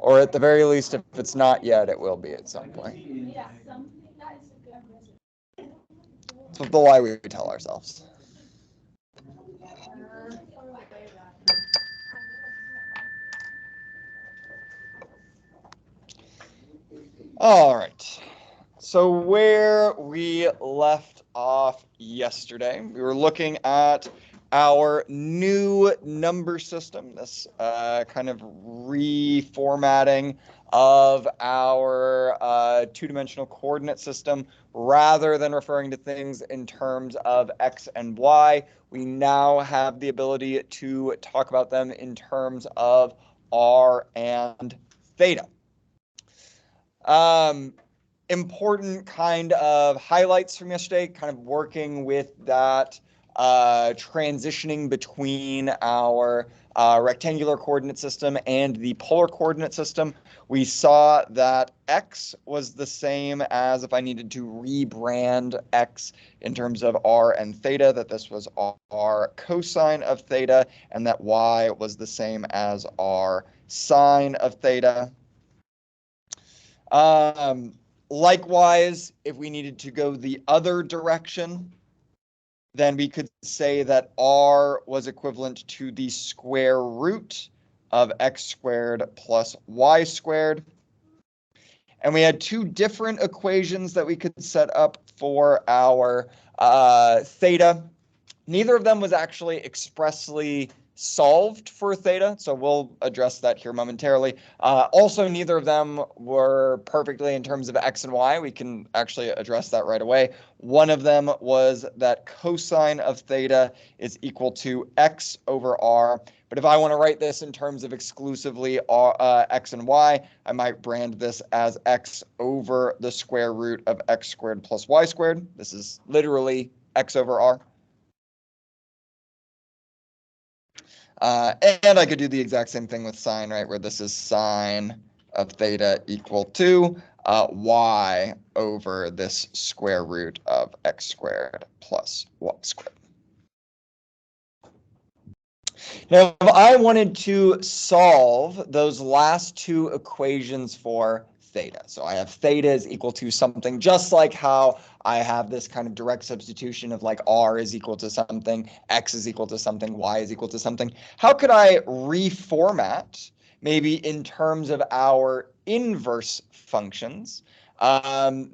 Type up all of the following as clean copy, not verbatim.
Or at the very least, if it's not yet, it will be at some point. That's the lie we tell ourselves. All right. So where we left off yesterday, we were looking at our new number system, this kind of reformatting of our two-dimensional coordinate system. Rather than referring to things in terms of x and y, we now have the ability to talk about them in terms of r and theta. Important kind of highlights from yesterday, kind of working with that transitioning between our rectangular coordinate system and the polar coordinate system. We saw that x was the same as if I needed to rebrand x in terms of r and theta, that this was r cosine of theta, and that y was the same as r sine of theta. Likewise, if we needed to go the other direction, then we could say that r was equivalent to the square root of x squared plus y squared. And we had two different equations that we could set up for our theta. Neither of them was actually expressly solved for theta, so we'll address that here momentarily. Also, neither of them were perfectly in terms of x and y. We can actually address that right away. One of them was that cosine of theta is equal to x over r. But if I want to write this in terms of exclusively x and y, I might brand this as x over the square root of x squared plus y squared. This is literally x over r. And I could do the exact same thing with sine, right, where this is sine of theta equal to y over this square root of x squared plus y squared. Now, if I wanted to solve those last two equations for theta, so I have theta is equal to something just like how I have this kind of direct substitution of like r is equal to something, x is equal to something, y is equal to something. How could I reformat, maybe in terms of our inverse functions,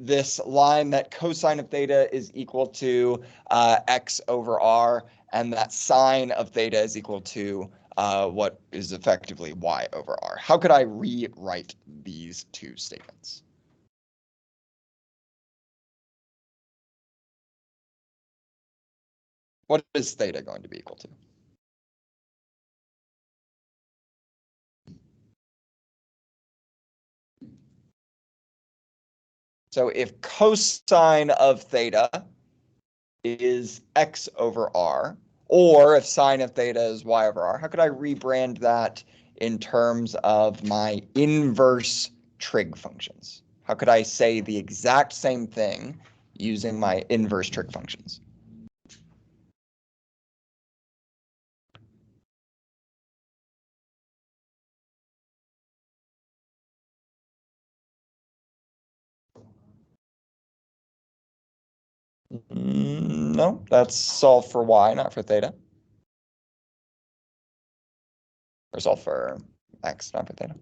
this line that cosine of theta is equal to x over r, and that sine of theta is equal to what is effectively y over r? How could I rewrite these two statements? What is theta going to be equal to? So if cosine of theta is x over r, or if sine of theta is y over r, how could I rebrand that in terms of my inverse trig functions? How could I say the exact same thing using my inverse trig functions? No, that's solved for y, not for theta. Or solved for x, not for theta.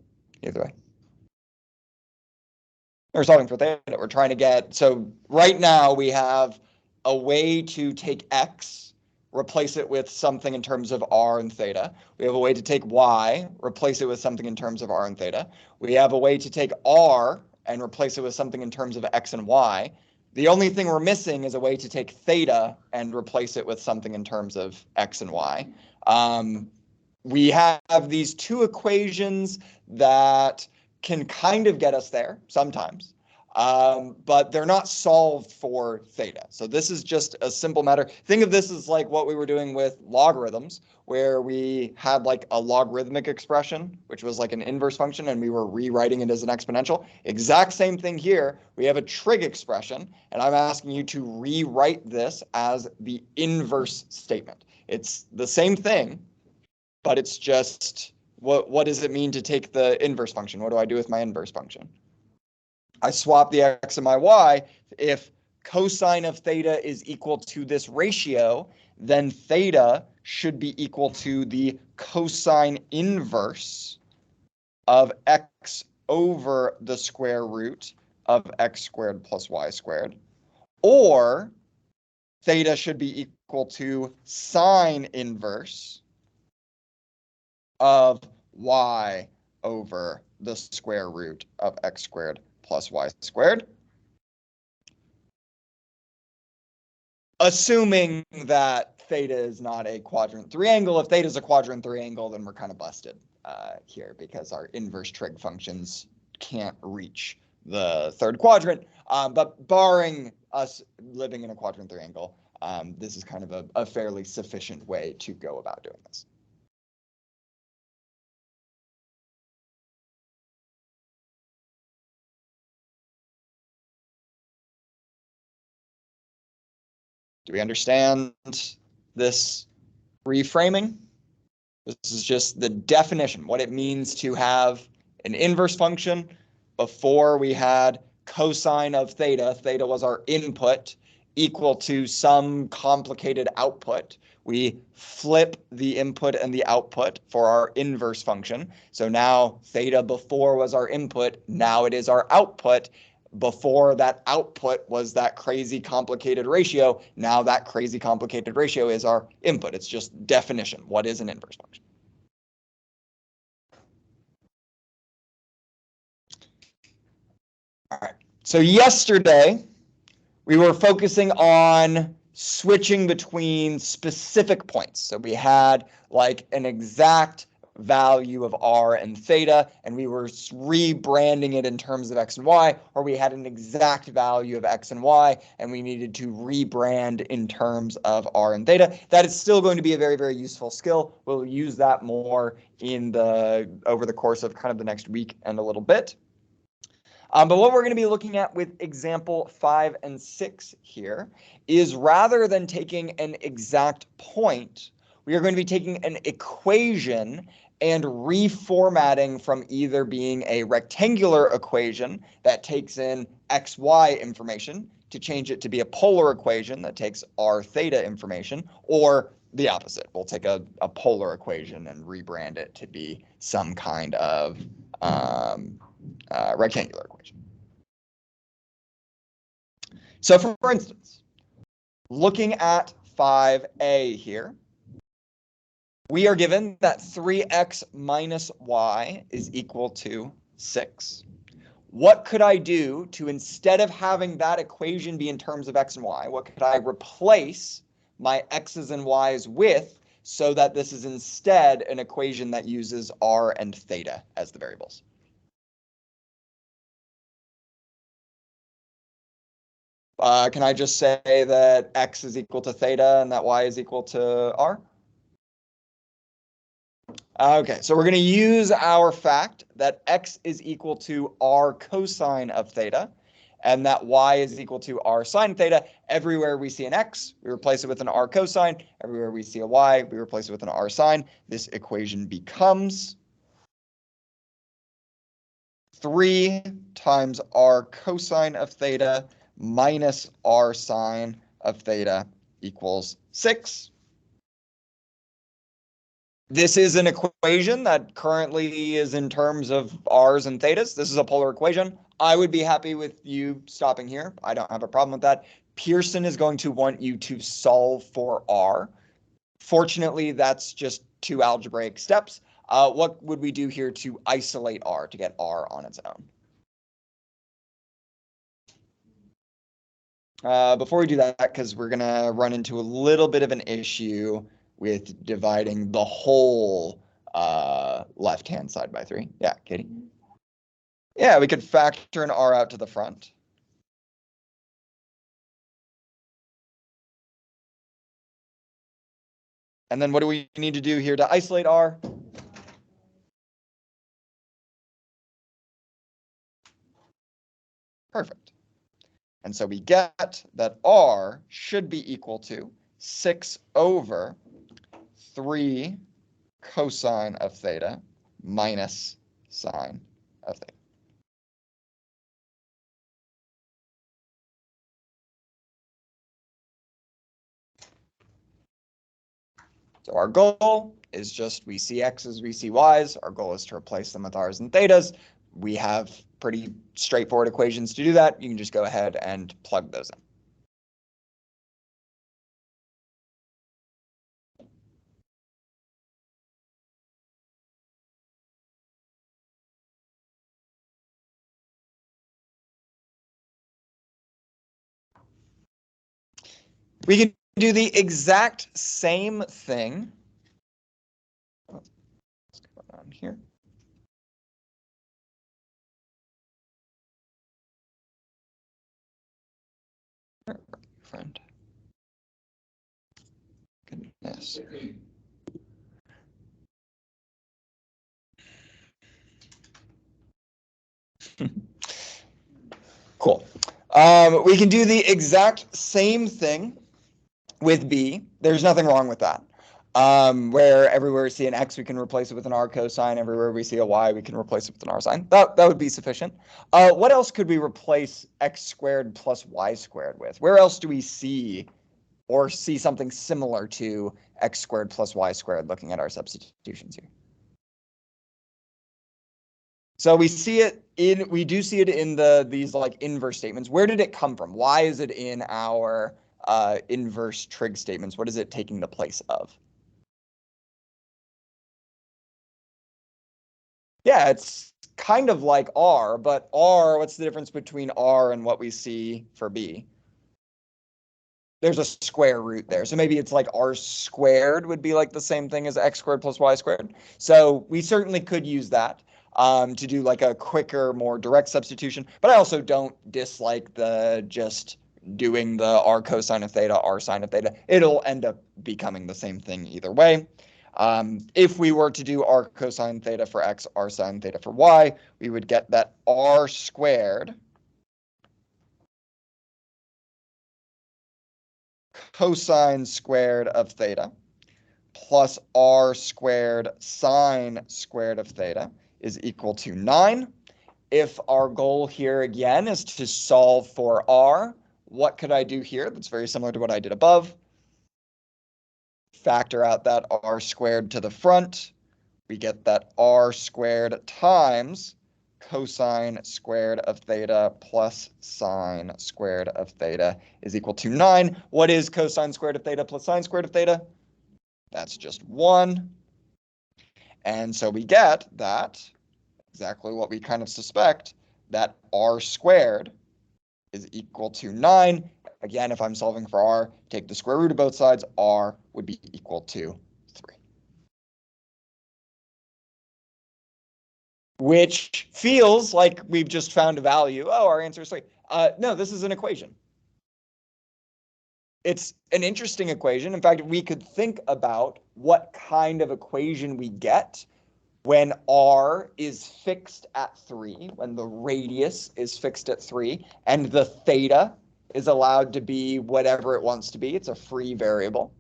Either way. We're solving for theta. We're trying to get, so right now we have a way to take x, replace it with something in terms of r and theta. We have a way to take y, replace it with something in terms of r and theta. We have a way to take r and replace it with something in terms of x and y. The only thing we're missing is a way to take theta and replace it with something in terms of x and y. We have these two equations that can kind of get us there sometimes, but they're not solved for theta. So this is just a simple matter. Think of this as like what we were doing with logarithms, where we had like a logarithmic expression, which was like an inverse function, and we were rewriting it as an exponential. Exact same thing here. We have a trig expression, and I'm asking you to rewrite this as the inverse statement. It's the same thing, but it's just what does it mean to take the inverse function? What do I do with my inverse function? I swap the x and my y. If cosine of theta is equal to this ratio, then theta should be equal to the cosine inverse of x over the square root of x squared plus y squared. Or theta should be equal to sine inverse of y over the square root of x squared plus y squared. Assuming that theta is not a quadrant 3 angle. If theta is a quadrant 3 angle, then we're kind of busted here because our inverse trig functions can't reach the third quadrant. But barring us living in a quadrant 3 angle, this is kind of a fairly sufficient way to go about doing this. Do we understand this reframing? This is just the definition, what it means to have an inverse function. Before we had cosine of theta, theta was our input, equal to some complicated output. We flip the input and the output for our inverse function. So now theta before was our input, now it is our output. Before that output was that crazy complicated ratio. Now that crazy complicated ratio is our input. It's just definition. What is an inverse function? All right. So yesterday, we were focusing on switching between specific points. So we had like an exact value of r and theta, and we were rebranding it in terms of x and y, or we had an exact value of x and y, and we needed to rebrand in terms of r and theta. That is still going to be a very, very useful skill. We'll use that more over the course of kind of the next week and a little bit. But what we're going to be looking at with example 5 and 6 here is rather than taking an exact point, we are going to be taking an equation and reformatting from either being a rectangular equation that takes in x, y information to change it to be a polar equation that takes r theta information, or the opposite. We'll take a polar equation and rebrand it to be some kind of rectangular equation. So for instance, looking at 5a here, we are given that 3x minus y is equal to 6. What could I do to, instead of having that equation be in terms of x and y, what could I replace my x's and y's with so that this is instead an equation that uses r and theta as the variables? Can I just say that x is equal to theta and that y is equal to r? Okay, so we're going to use our fact that x is equal to r cosine of theta and that y is equal to r sine theta. Everywhere we see an x, we replace it with an r cosine. Everywhere we see a y, we replace it with an r sine. This equation becomes 3 times r cosine of theta minus r sine of theta equals 6. This is an equation that currently is in terms of r's and thetas. This is a polar equation. I would be happy with you stopping here. I don't have a problem with that. Pearson is going to want you to solve for r. Fortunately, that's just 2 algebraic steps. What would we do here to isolate r, to get r on its own? Before we do that, because we're going to run into a little bit of an issue with dividing the whole left-hand side by 3. Yeah, Katie? Yeah, we could factor an r out to the front. And then what do we need to do here to isolate r? Perfect. And so we get that r should be equal to 6 over 3 cosine of theta minus sine of theta. So our goal is just we see x's, we see y's. Our goal is to replace them with r's and thetas. We have pretty straightforward equations to do that. You can just go ahead and plug those in. We can do the exact same thing. What's going on here? Friend. Goodness. Cool. We can do the exact same thing with b. There's nothing wrong with that. Where everywhere we see an x, we can replace it with an r cosine. Everywhere we see a y, we can replace it with an r sine. That would be sufficient. What else could we replace x squared plus y squared with? Where else do we see or see something similar to x squared plus y squared looking at our substitutions here? So we see it in, we do see it in these like inverse statements. Where did it come from? Why is it in our inverse trig statements? What is it taking the place of? Yeah, it's kind of like R, but R, what's the difference between R and what we see for B? There's a square root there. So maybe it's like R squared would be like the same thing as x squared plus y squared. So we certainly could use that to do like a quicker, more direct substitution. But I also don't dislike the just doing the R cosine of theta, R sine of theta. It'll end up becoming the same thing either way. If we were to do R cosine theta for x, R sine theta for y, we would get that R squared cosine squared of theta plus r squared sine squared of theta is equal to 9. If our goal here again is to solve for r, what could I do here? That's very similar to what I did above. Factor out that r squared to the front. We get that r squared times cosine squared of theta plus sine squared of theta is equal to 9. What is cosine squared of theta plus sine squared of theta? That's just 1. And so we get that, exactly what we kind of suspect, that r squared is equal to 9. Again, if I'm solving for r, take the square root of both sides, r would be equal to 3. Which feels like we've just found a value. Oh, our answer is 3. No, this is an equation. It's an interesting equation. In fact, we could think about what kind of equation we get when r is fixed at 3, when the radius is fixed at 3, and the theta is allowed to be whatever it wants to be. It's a free variable.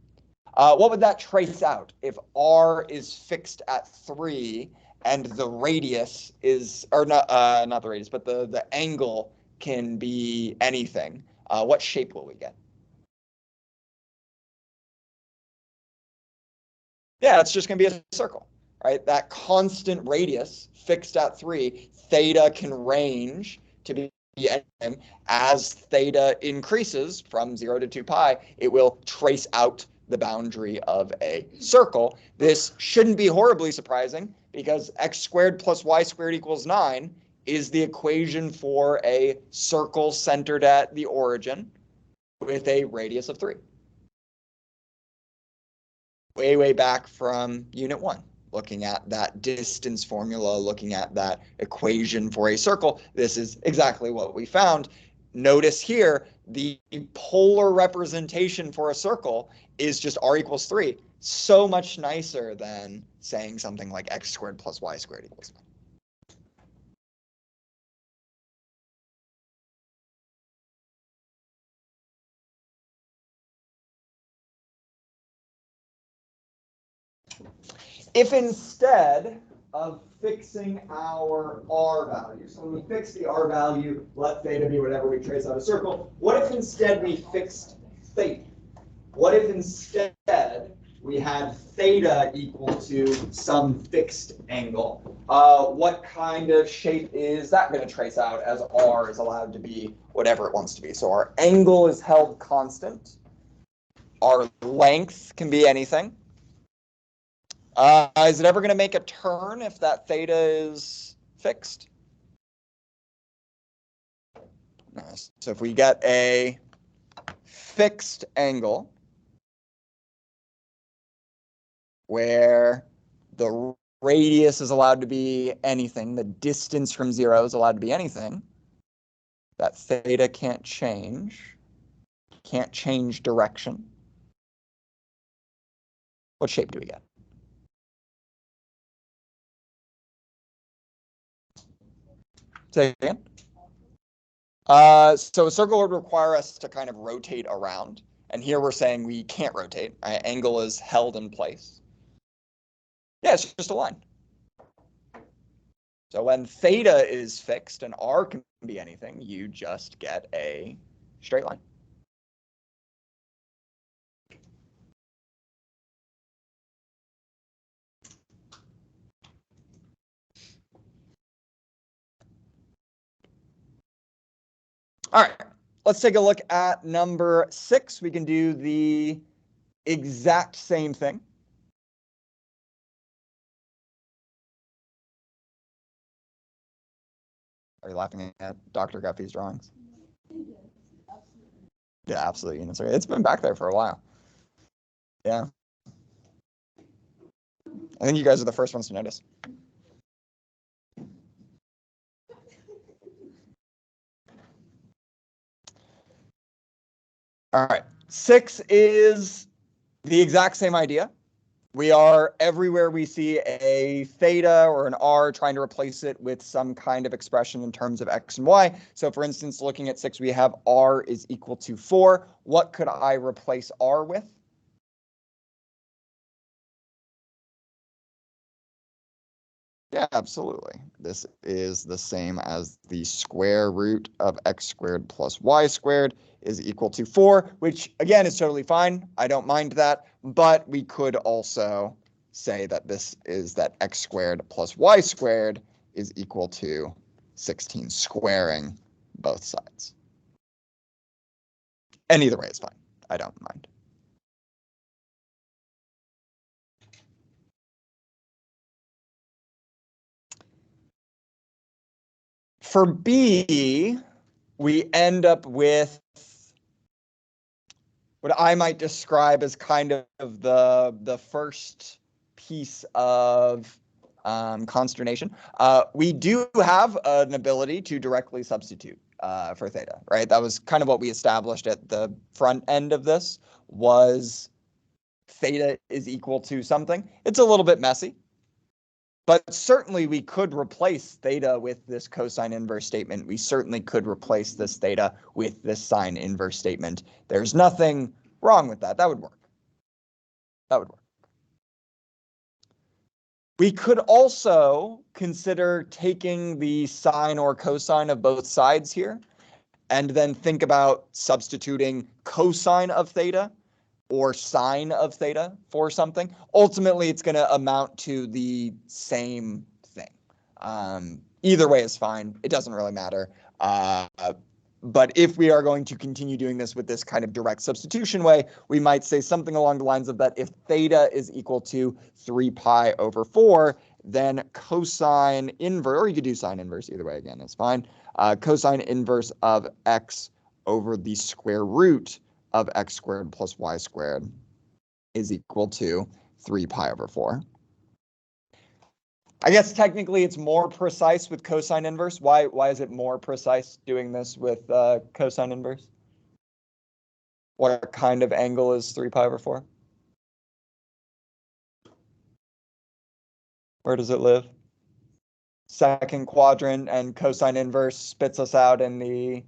What would that trace out if r is fixed at 3 and the radius is, or not the radius, but the angle can be anything? What shape will we get? Yeah, it's just going to be a circle, right? That constant radius fixed at 3, theta can range to be anything. As theta increases from 0 to 2 pi, it will trace out the boundary of a circle. This shouldn't be horribly surprising because x squared plus y squared equals 9 is the equation for a circle centered at the origin with a radius of 3. Way back from Unit 1, looking at that distance formula, looking at that equation for a circle. This is exactly what we found. Notice here, the polar representation for a circle is just r equals 3. So much nicer than saying something like x squared plus y squared equals 9. If instead of fixing our R value. So when we fix the R value, let theta be whatever we trace out a circle. What if instead we fixed theta? What if instead we had theta equal to some fixed angle? What kind of shape is that going to trace out as R is allowed to be whatever it wants to be? So our angle is held constant. Our length can be anything. Is it ever going to make a turn if that theta is fixed? Nice. So if we get a fixed angle where the radius is allowed to be anything, the distance from 0 is allowed to be anything, that theta can't change direction. What shape do we get? Say again? So a circle would require us to kind of rotate around. And here we're saying we can't rotate. Our angle is held in place. Yeah, it's just a line. So when theta is fixed and R can be anything, you just get a straight line. All right, let's take a look at number 6. We can do the exact same thing. Are you laughing at Dr. Guffey's drawings? Yeah, absolutely. It's been back there for a while. Yeah. I think you guys are the first ones to notice. All right, 6 is the exact same idea. We are everywhere we see a theta or an R trying to replace it with some kind of expression in terms of X and Y. So for instance, looking at 6, we have R is equal to 4. What could I replace R with? Yeah, absolutely. This is the same as the square root of x squared plus y squared is equal to 4, which again is totally fine. I don't mind that, but we could also say that this is that x squared plus y squared is equal to 16, squaring both sides. And either way is fine. I don't mind. For B, we end up with what I might describe as kind of the first piece of consternation. We do have an ability to directly substitute for theta, right? That was kind of what we established at the front end of this, was theta is equal to something. It's a little bit messy, but certainly we could replace theta with this cosine inverse statement. We certainly could replace this theta with this sine inverse statement. There's nothing wrong with that. That would work. That would work. We could also consider taking the sine or cosine of both sides here, and then think about substituting cosine of theta or sine of theta for something. Ultimately, it's going to amount to the same thing. Either way is fine. It doesn't really matter. But if we are going to continue doing this with this kind of direct substitution way, we might say something along the lines of that if theta is equal to 3 pi over 4, then cosine inverse, or you could do sine inverse, either way, again, it's fine. Cosine inverse of x over the square root of x squared plus y squared is equal to 3 pi over 4. I guess technically it's more precise with cosine inverse. Why is it more precise doing this with cosine inverse? What kind of angle is 3 pi over 4? Where does it live? Second quadrant, and cosine inverse spits us out in the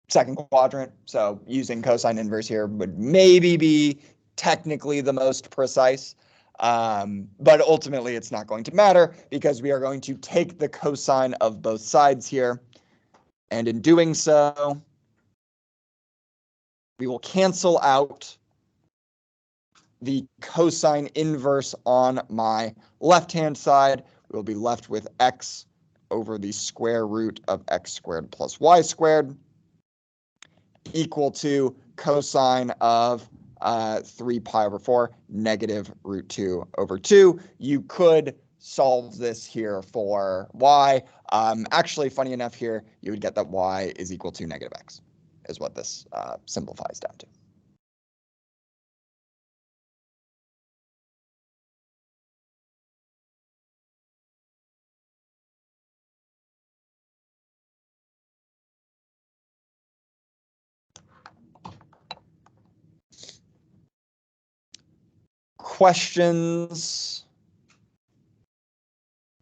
second quadrant. So using cosine inverse here would maybe be technically the most precise, but ultimately it's not going to matter because we are going to take the cosine of both sides here. And in doing so, we will cancel out the cosine inverse on my left-hand side. We will be left with x over the square root of x squared plus y squared equal to cosine of 3 pi over 4 negative root 2 over 2. You could solve this here for y. Actually, funny enough here, you would get that y is equal to negative x, is what this simplifies down to. Questions?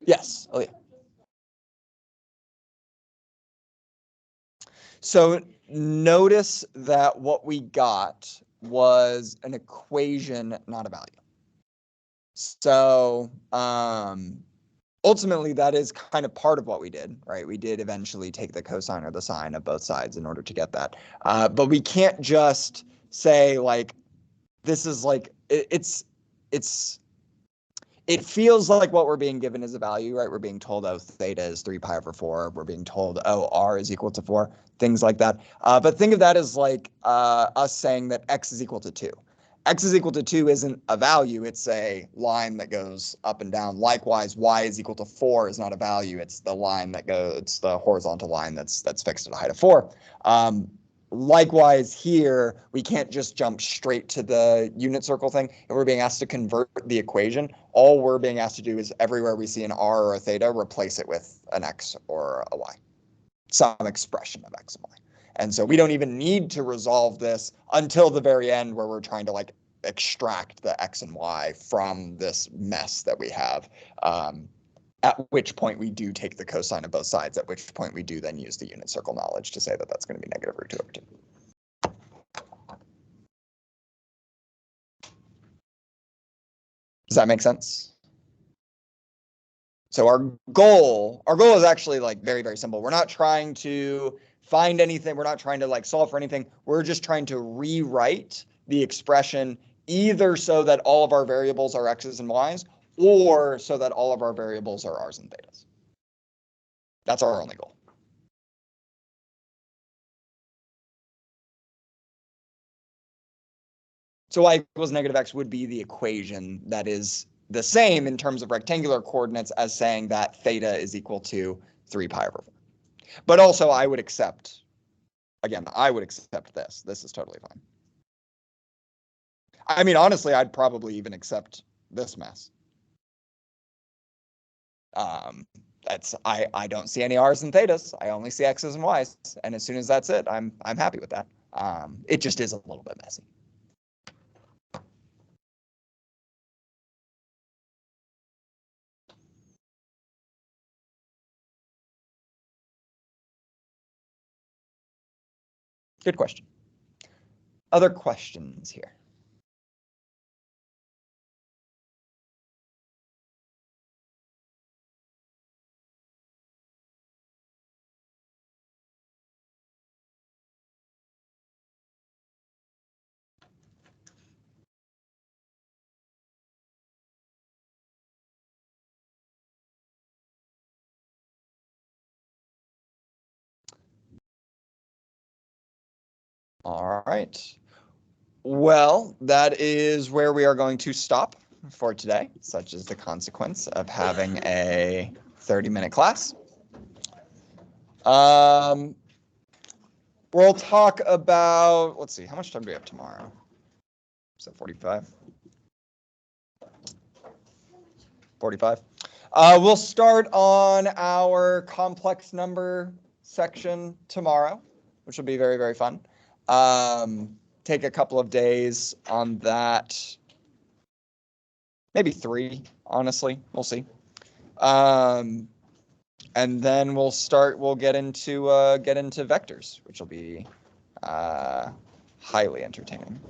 Yes, oh yeah. So notice that what we got was an equation, not a value. So ultimately, that is kind of part of what we did, right? We did eventually take the cosine or the sine of both sides in order to get that. But we can't just say like, this is like, it feels like what we're being given is a value, right? We're being told, oh, theta is 3 pi over 4. We're being told, oh, r is equal to 4, things like that. But think of that as like us saying that x is equal to 2. X is equal to 2 isn't a value. It's a line that goes up and down. Likewise, y is equal to 4 is not a value. It's the line that goes, it's the horizontal line that's fixed at a height of 4. Likewise here, we can't just jump straight to the unit circle thing. If we're being asked to convert the equation, all we're being asked to do is everywhere we see an r or a theta, replace it with an x or a y, some expression of x and y. And so we don't even need to resolve this until the very end where we're trying to like extract the x and y from this mess that we have. At which point we do take the cosine of both sides, at which point we do then use the unit circle knowledge to say that that's going to be negative root 2 over 2. Does that make sense? So our goal is actually like very, very simple. We're not trying to find anything. We're not trying to like solve for anything. We're just trying to rewrite the expression either so that all of our variables are x's and y's, or so that all of our variables are r's and thetas. That's our only goal. So y equals negative x would be the equation that is the same in terms of rectangular coordinates as saying that theta is equal to 3 pi over 4. But also I would accept, again, I would accept this. This is totally fine. I mean, honestly, I'd probably even accept this mess. I don't see any r's and thetas. I only see x's and y's, and as soon as that's it, I'm happy with that. It just is a little bit messy. Good question. Other questions here? All right. Well, that is where we are going to stop for today, such is the consequence of having a 30-minute class. We'll talk about, let's see, how much time do we have tomorrow? Is that 45? 45. We'll start on our complex number section tomorrow, which will be very, very fun. Take a couple of days on that. Maybe 3, honestly. We'll see. And then we'll get into vectors, which will be highly entertaining.